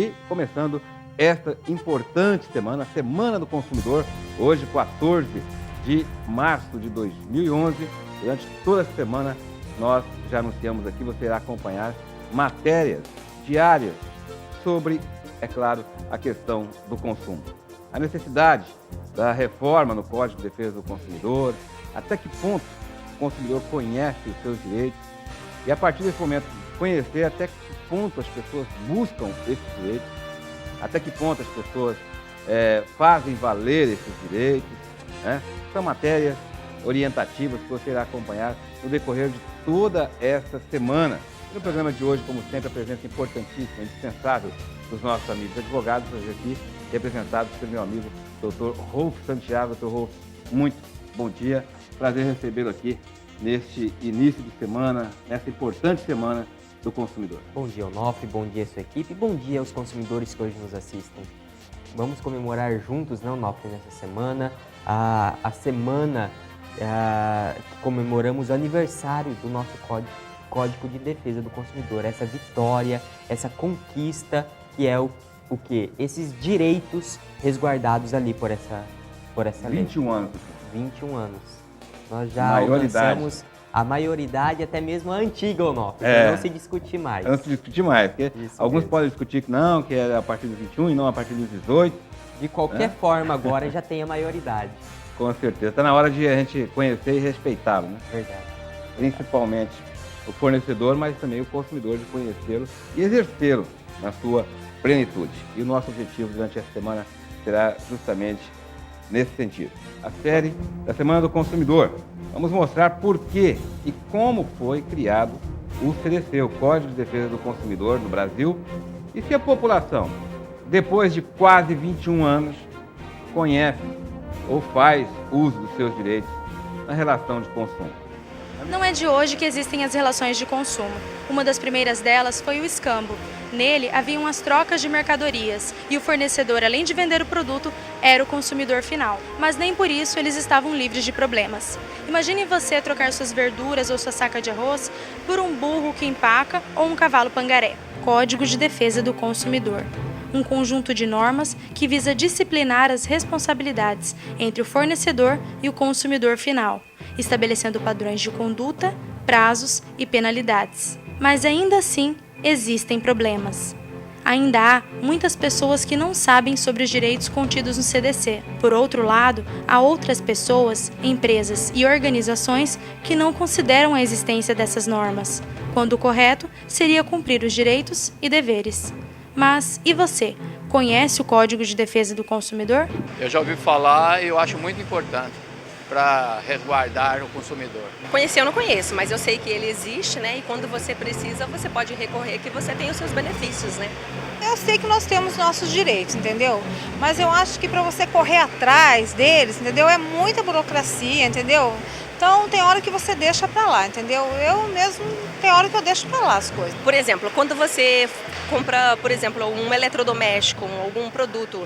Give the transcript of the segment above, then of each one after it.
E começando esta importante semana, a Semana do Consumidor, hoje 14 de março de 2011. Durante toda a semana nós já anunciamos aqui, você irá acompanhar matérias diárias sobre, é claro, a questão do consumo. A necessidade da reforma no Código de Defesa do Consumidor, até que ponto o consumidor conhece os seus direitos e, a partir desse momento, conhecer até que ponto as pessoas buscam esses direitos, até que ponto as pessoas fazem valer esses direitos, né? São matérias orientativas que você irá acompanhar no decorrer de toda esta semana. No programa de hoje, como sempre, a presença importantíssima, indispensável dos nossos amigos advogados, hoje aqui representados pelo meu amigo Dr. Rolf Santiago. Dr. Rolf, muito bom dia. Prazer recebê-lo aqui neste início de semana, nessa importante semana do consumidor. Bom dia, Onofre, bom dia, sua equipe, bom dia aos consumidores que hoje nos assistem. Vamos comemorar juntos, não, Onofre, nessa semana, a semana que comemoramos o aniversário do nosso Código de Defesa do Consumidor, essa vitória, essa conquista que é o quê? Esses direitos resguardados ali por essa lei. 21 anos. 21 anos. Nós já alcançamos a maioridade, até mesmo a antiga, Onofre, para não se discutir mais. Não se discutir mais, porque alguns podem discutir que não, que é a partir dos 21 e não a partir dos 18. De qualquer forma, agora já tem a maioridade. Com certeza. Está na hora de a gente conhecer e respeitá-lo, né? Verdade. Principalmente o fornecedor, mas também o consumidor, de conhecê-lo e exercê-lo na sua plenitude. E o nosso objetivo durante essa semana será justamente nesse sentido. A série da Semana do Consumidor. Vamos mostrar por que e como foi criado o CDC, o Código de Defesa do Consumidor no Brasil, e se a população, depois de quase 21 anos, conhece ou faz uso dos seus direitos na relação de consumo. Não é de hoje que existem as relações de consumo. Uma das primeiras delas foi o escambo. Nele, haviam as trocas de mercadorias e o fornecedor, além de vender o produto, era o consumidor final. Mas nem por isso eles estavam livres de problemas. Imagine você trocar suas verduras ou sua saca de arroz por um burro que empaca ou um cavalo pangaré. Código de Defesa do Consumidor. Um conjunto de normas que visa disciplinar as responsabilidades entre o fornecedor e o consumidor final, estabelecendo padrões de conduta, prazos e penalidades. Mas ainda assim, existem problemas. Ainda há muitas pessoas que não sabem sobre os direitos contidos no CDC. Por outro lado, há outras pessoas, empresas e organizações que não consideram a existência dessas normas, quando o correto seria cumprir os direitos e deveres. Mas e você? Conhece o Código de Defesa do Consumidor? Eu já ouvi falar e eu acho muito importante para resguardar o consumidor. Conhecer eu não conheço, mas eu sei que ele existe, né? E quando você precisa, você pode recorrer, que você tem os seus benefícios, né? Eu sei que nós temos nossos direitos, entendeu? Mas eu acho que para você correr atrás deles, entendeu? É muita burocracia, entendeu? Então tem hora que você deixa para lá, entendeu? Eu mesmo, tem hora que eu deixo para lá as coisas. Por exemplo, quando você compra, por exemplo, um eletrodoméstico, algum produto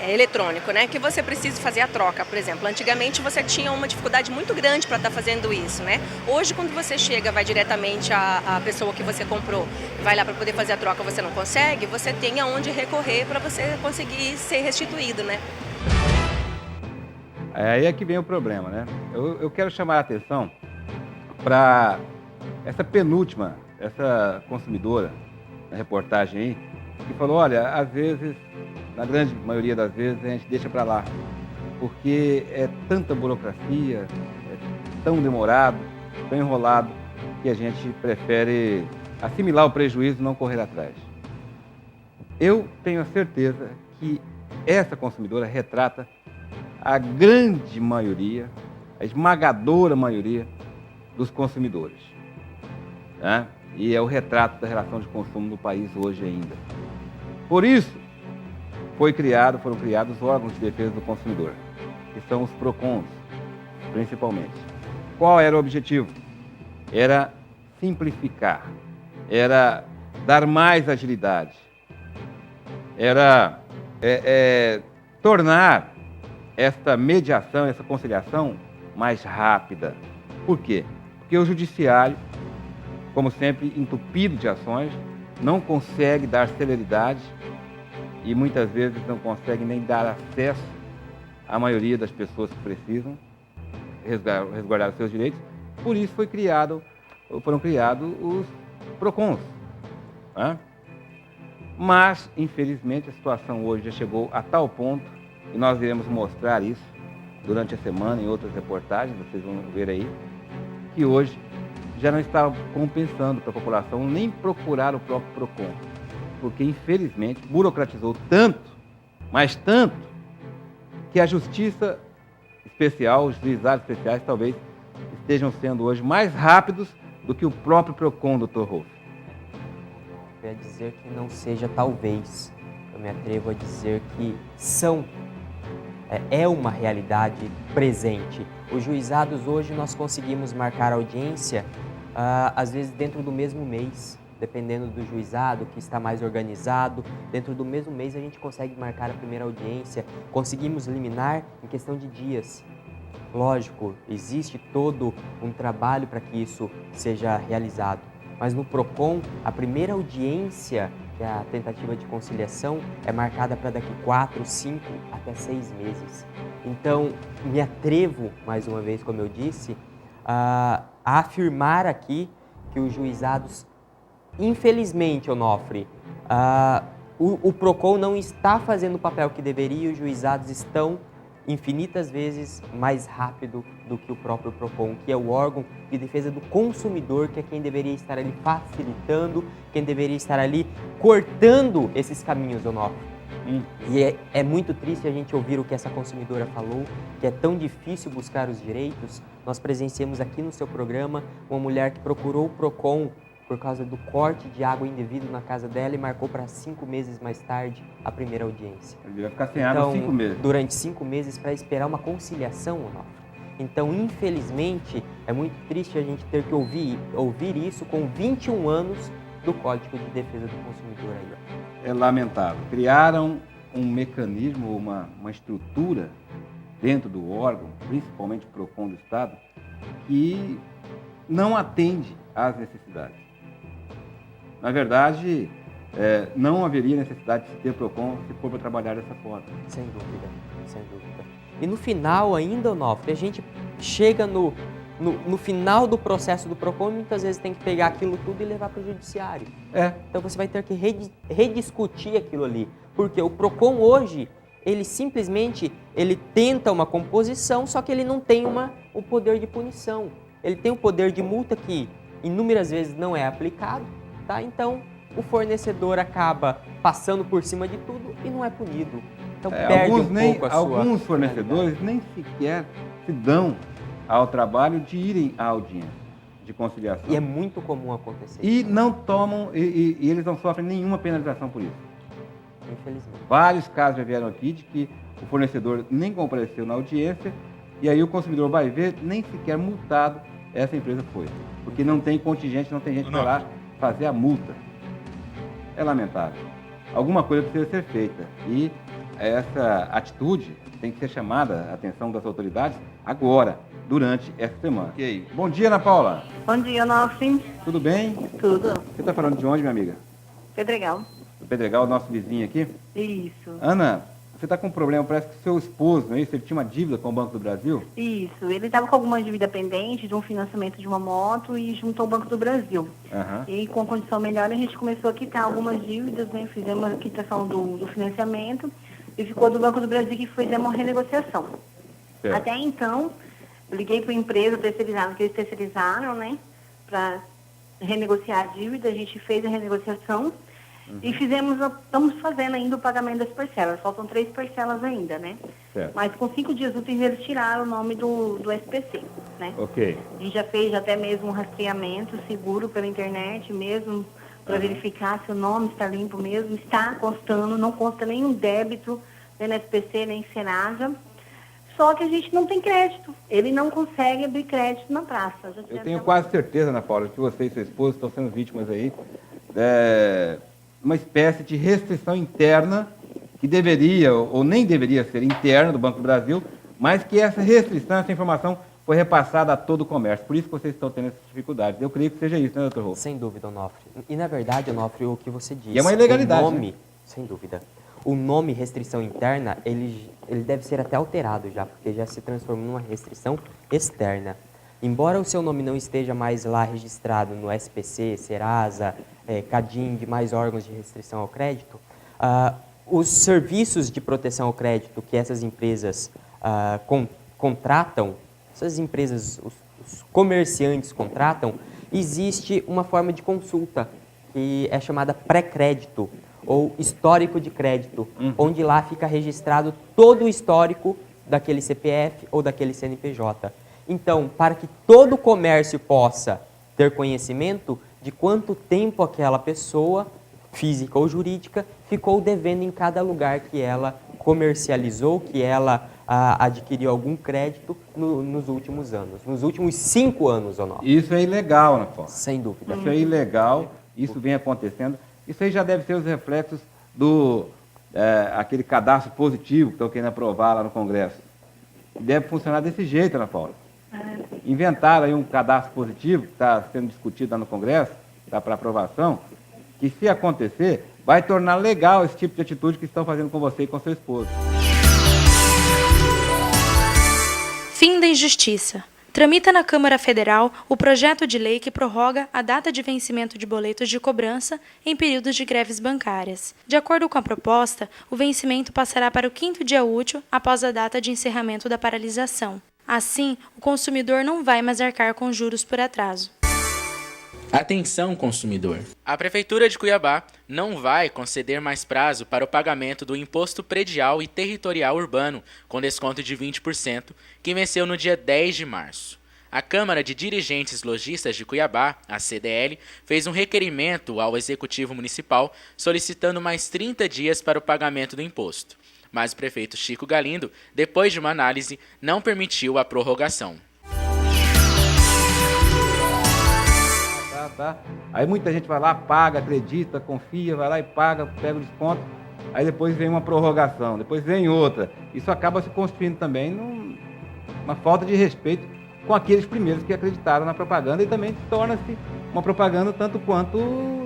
eletrônico, né? Que você precisa fazer a troca, por exemplo. Antigamente você tinha uma dificuldade muito grande para estar fazendo isso, né? Hoje, quando você chega, vai diretamente à pessoa que você comprou, vai lá para poder fazer a troca, você não consegue, você tem aonde recorrer para você conseguir ser restituído, né? Aí é que vem o problema, né? Eu quero chamar a atenção para essa penúltima, essa consumidora, na reportagem aí, que falou, olha, às vezes, na grande maioria das vezes, a gente deixa para lá, porque é tanta burocracia, é tão demorado, tão enrolado, que a gente prefere assimilar o prejuízo e não correr atrás. Eu tenho a certeza que essa consumidora retrata a grande maioria, a esmagadora maioria dos consumidores, né? E é o retrato da relação de consumo no país hoje ainda. Por isso, foram criados os órgãos de defesa do consumidor, que são os PROCONs, principalmente. Qual era o objetivo? Era simplificar, era dar mais agilidade, era tornar esta mediação, essa conciliação mais rápida. Por quê? Porque o judiciário, como sempre, entupido de ações, não consegue dar celeridade e muitas vezes não consegue nem dar acesso à maioria das pessoas que precisam resguardar os seus direitos. Por isso foram criados os PROCONs, né? Mas, infelizmente, a situação hoje já chegou a tal ponto, e nós iremos mostrar isso durante a semana em outras reportagens, vocês vão ver aí, que hoje já não está compensando para a população nem procurar o próprio PROCON, porque, infelizmente, burocratizou tanto, mas tanto, que a justiça especial, os juizados especiais, talvez estejam sendo hoje mais rápidos do que o próprio PROCON, Dr. Rolf. Eu ia dizer que não seja talvez, eu me atrevo a dizer que é uma realidade presente. Os juizados hoje nós conseguimos marcar audiência, às vezes dentro do mesmo mês, dependendo do juizado que está mais organizado, dentro do mesmo mês a gente consegue marcar a primeira audiência, conseguimos liminar em questão de dias. Lógico, existe todo um trabalho para que isso seja realizado, mas no PROCON, a primeira audiência, que é a tentativa de conciliação, é marcada para daqui 4, 5, até 6 meses. Então, me atrevo, mais uma vez, como eu disse, a afirmar aqui que os juizados, infelizmente, Onofre, o PROCON não está fazendo o papel que deveria e os juizados estão infinitas vezes mais rápido do que o próprio PROCON, que é o órgão de defesa do consumidor, que é quem deveria estar ali facilitando, quem deveria estar ali cortando esses caminhos, Onofre. E é muito triste a gente ouvir o que essa consumidora falou, que é tão difícil buscar os direitos. Nós presenciamos aqui no seu programa uma mulher que procurou o PROCON por causa do corte de água indevido na casa dela e marcou para 5 meses mais tarde a primeira audiência. Ele vai ficar sem água 5 meses. Durante 5 meses para esperar uma conciliação, Onofre. Então, infelizmente, é muito triste a gente ter que ouvir isso com 21 anos do Código de Defesa do Consumidor aí. É lamentável. Criaram um mecanismo, uma estrutura dentro do órgão, principalmente o PROCON do Estado, que não atende às necessidades. Na verdade, não haveria necessidade de se ter PROCON se for para trabalhar dessa forma. Sem dúvida, sem dúvida. E no final ainda, Onofre, a gente chega no final do processo do PROCON e muitas vezes tem que pegar aquilo tudo e levar para o judiciário. Então você vai ter que rediscutir aquilo ali. Porque o PROCON hoje, ele simplesmente tenta uma composição, só que ele não tem o poder de punição. Ele tem o poder de multa que inúmeras vezes não é aplicado, tá? Então o fornecedor acaba passando por cima de tudo e não é punido. Então perde pouco a sua... Alguns fornecedores nem sequer se dão ao trabalho de irem à audiência de conciliação. E é muito comum acontecer. E não tomam, e eles não sofrem nenhuma penalização por isso. Infelizmente. Vários casos já vieram aqui de que o fornecedor nem compareceu na audiência e aí o consumidor vai ver, nem sequer multado essa empresa foi. Porque não tem contingente, não tem gente para lá fazer a multa. É lamentável. Alguma coisa precisa ser feita. E essa atitude tem que ser chamada a atenção das autoridades agora, durante essa semana. Okay. Bom dia, Ana Paula. Bom dia, Onofre. Tudo bem? Tudo. Você está falando de onde, minha amiga? Pedregal. Do Pedregal, nosso vizinho aqui? Isso. Ana, você está com um problema, parece que seu esposo, não é isso? Ele tinha uma dívida com o Banco do Brasil? Isso, ele estava com alguma dívida pendente de um financiamento de uma moto e juntou ao Banco do Brasil. E com condição melhor a gente começou a quitar algumas dívidas, né? Fizemos a quitação do financiamento e ficou do Banco do Brasil que fizemos uma renegociação. Certo. Até então, eu liguei para a empresa terceirizada, que eles terceirizaram, né? Para renegociar a dívida, a gente fez a renegociação. E estamos fazendo ainda o pagamento das parcelas. Faltam 3 parcelas ainda, né? Certo. Mas com 5 dias úteis eles tiraram o nome do SPC, né? Ok. A gente já fez até mesmo um rastreamento seguro pela internet mesmo, para verificar se o nome está limpo mesmo. Está constando, não consta nenhum débito, nem no SPC, nem em Serasa. Só que a gente não tem crédito. Ele não consegue abrir crédito na praça. Eu tenho quase certeza, Ana Paula, que você e seu esposo estão sendo vítimas aí uma espécie de restrição interna que deveria ou nem deveria ser interna do Banco do Brasil, mas que essa restrição, essa informação foi repassada a todo o comércio. Por isso que vocês estão tendo essas dificuldades. Eu creio que seja isso, né, doutor Rolf? Sem dúvida, Onofre. E, na verdade, Onofre, o que você disse... E é uma ilegalidade, o nome, né? Sem dúvida. O nome restrição interna, ele deve ser até alterado já, porque já se transformou numa restrição externa. Embora o seu nome não esteja mais lá registrado no SPC, Serasa, Cadim, demais órgãos de restrição ao crédito, os serviços de proteção ao crédito que essas empresas contratam, essas empresas, os comerciantes contratam, existe uma forma de consulta que é chamada pré-crédito ou histórico de crédito, onde lá fica registrado todo o histórico daquele CPF ou daquele CNPJ. Então, para que todo o comércio possa ter conhecimento de quanto tempo aquela pessoa, física ou jurídica, ficou devendo em cada lugar que ela comercializou, que ela adquiriu algum crédito nos últimos anos, nos últimos 5 anos ou não. Isso é ilegal, né, Paulo? Sem dúvida. Isso é ilegal, isso vem acontecendo. Isso aí já deve ser os reflexos do aquele cadastro positivo que estão querendo aprovar lá no Congresso. Deve funcionar desse jeito, Ana Paula. Inventaram aí um cadastro positivo que está sendo discutido lá no Congresso, está para aprovação, que se acontecer, vai tornar legal esse tipo de atitude que estão fazendo com você e com seu esposo. Fim da injustiça. Tramita na Câmara Federal o projeto de lei que prorroga a data de vencimento de boletos de cobrança em períodos de greves bancárias. De acordo com a proposta, o vencimento passará para o 5º dia útil após a data de encerramento da paralisação. Assim, o consumidor não vai mais arcar com juros por atraso. Atenção, consumidor! A Prefeitura de Cuiabá não vai conceder mais prazo para o pagamento do Imposto Predial e Territorial Urbano, com desconto de 20%, que venceu no dia 10 de março. A Câmara de Dirigentes Lojistas de Cuiabá, a CDL, fez um requerimento ao Executivo Municipal solicitando mais 30 dias para o pagamento do imposto. Mas o prefeito Chico Galindo, depois de uma análise, não permitiu a prorrogação. Tá? Aí muita gente vai lá, paga, acredita, confia, vai lá e paga, pega o desconto, aí depois vem uma prorrogação, depois vem outra. Isso acaba se construindo também uma falta de respeito com aqueles primeiros que acreditaram na propaganda e também torna-se uma propaganda tanto quanto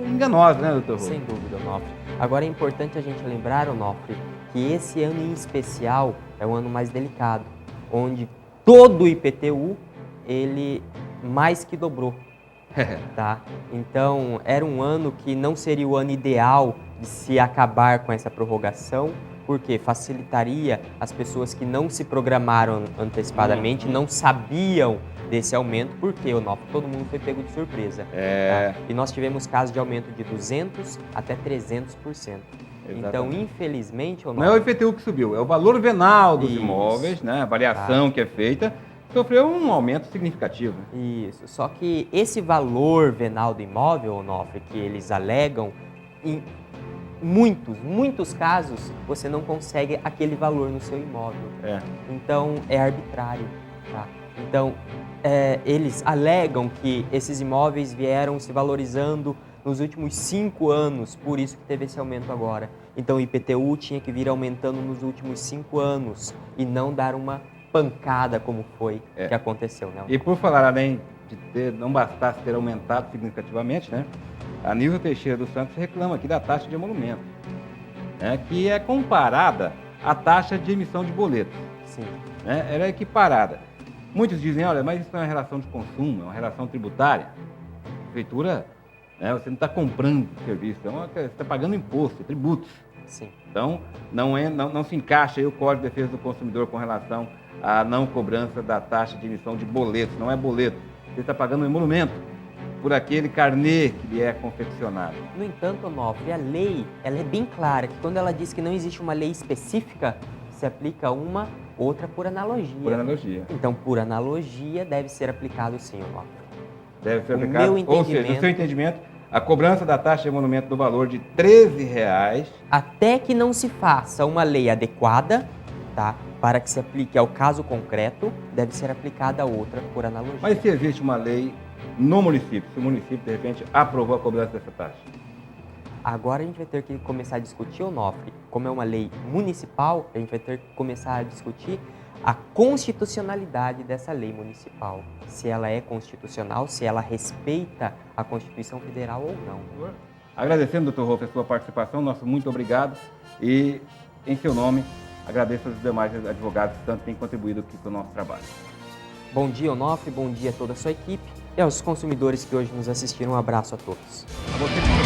enganosa, né, doutor? Sem dúvida, Onofre. Agora é importante a gente lembrar, Onofre, que esse ano em especial é um ano mais delicado, onde todo o IPTU, ele mais que dobrou. Tá? Então, era um ano que não seria o ano ideal de se acabar com essa prorrogação, porque facilitaria as pessoas que não se programaram antecipadamente, não sabiam desse aumento, porque todo mundo foi pego de surpresa. Tá? E nós tivemos casos de aumento de 200% até 300%. Exatamente. Então, infelizmente... Não é o IPTU que subiu, é o valor venal dos imóveis, né? A variação que é feita, sofreu um aumento significativo. Isso, só que esse valor venal do imóvel, Onofre, que eles alegam, em muitos casos, você não consegue aquele valor no seu imóvel. Então, é arbitrário. Tá? Então, eles alegam que esses imóveis vieram se valorizando nos últimos 5 anos, por isso que teve esse aumento agora. Então, o IPTU tinha que vir aumentando nos últimos 5 anos e não dar uma pancada como foi que aconteceu, né? E por falar, além de não bastasse ter aumentado significativamente, né? A Nilza Teixeira dos Santos reclama aqui da taxa de emolumento, né? Que é comparada à taxa de emissão de boletos. Sim. Né? Ela é equiparada. Muitos dizem, olha, mas isso não é uma relação de consumo, é uma relação tributária. A prefeitura, né? Você não está comprando serviço, você está pagando imposto, tributos. Sim. Então, não se encaixa aí o Código de Defesa do Consumidor com relação à não cobrança da taxa de emissão de boletos. Não é boleto. Você está pagando um emolumento por aquele carnê que lhe é confeccionado. No entanto, Onofre, a lei ela é bem clara, que quando ela diz que não existe uma lei específica, se aplica uma, outra por analogia. Por analogia. Então, por analogia, deve ser aplicado sim, Onofre. Deve ser aplicado, ou seja, no seu entendimento, a cobrança da taxa de emolumento do valor de R$13... Até que não se faça uma lei adequada, tá? Para que se aplique ao caso concreto, deve ser aplicada outra por analogia. Mas se existe uma lei no município, se o município, de repente, aprovou a cobrança dessa taxa? Agora a gente vai ter que começar a discutir, Onofre, como é uma lei municipal, a gente vai ter que começar a discutir a constitucionalidade dessa lei municipal. Se ela é constitucional, se ela respeita a Constituição Federal ou não. Agradecendo, doutor Rolf, a sua participação, nosso muito obrigado. E, em seu nome, agradeço aos demais advogados que tanto têm contribuído aqui com o nosso trabalho. Bom dia, Onofre, bom dia a toda a sua equipe e aos consumidores que hoje nos assistiram. Um abraço a todos. A você...